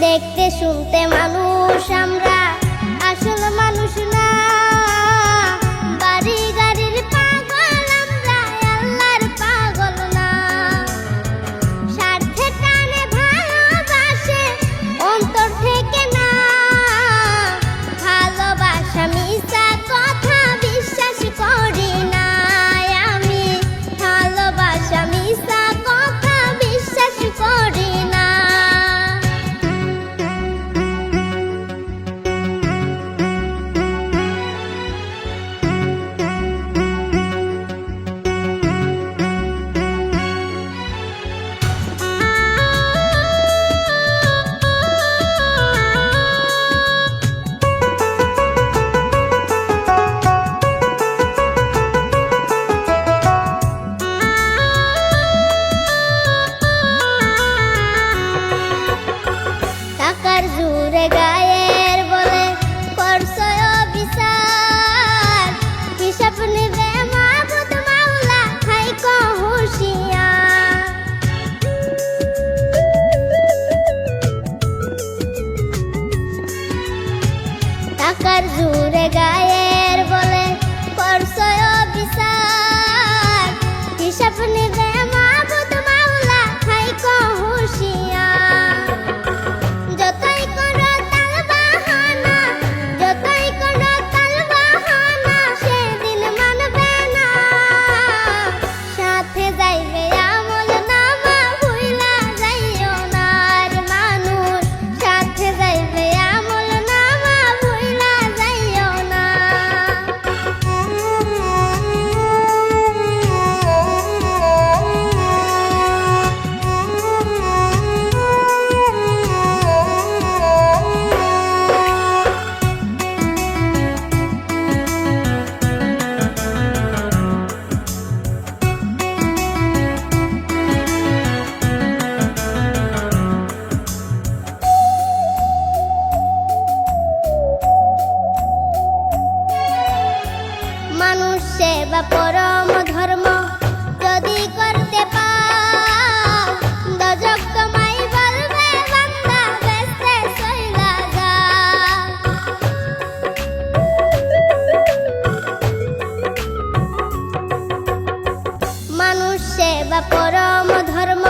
দেখতে শুনতে মানুষ আমরা, আসল মানুষ না। বাড়ি গাড়ির পাগল আমরা, আল্লাহর পাগল না। স্বার্থে টানে ভালোবাসে অন্তর থেকে না। ভালোবাসা মিছা কথা বিশ্বাস করি না আমি। ভালোবাসা মিছা কথা বিশ্বাস করি না। টাকার জোরে গায়ের বলে করছো অবিচার। হিসাব নিবে মাবুদ মাওলা, থাইকো হুঁশিয়ার। টাকার জোরে গায়ের বলে করছো অবিচার। হিসাব নিবে মাবুদ মাওলা, থাইকো হুঁশিয়ার। যতই করো তালবাহানা, যতই করো তালবাহানা, সেদিন মানবে না। সাথে যাইবে আমল নামা, ভুইলা যাইও না রে মানুষ। সাথে যাইবে আমল নামা, ভুইলা যাইও না। মানুষ সেবা পরম ধর্ম যদি করতে পাও, দজক তোমায় বলবে বান্দা বেস্তে চইলা যাও। মানুষ সেবা পরম ধর্ম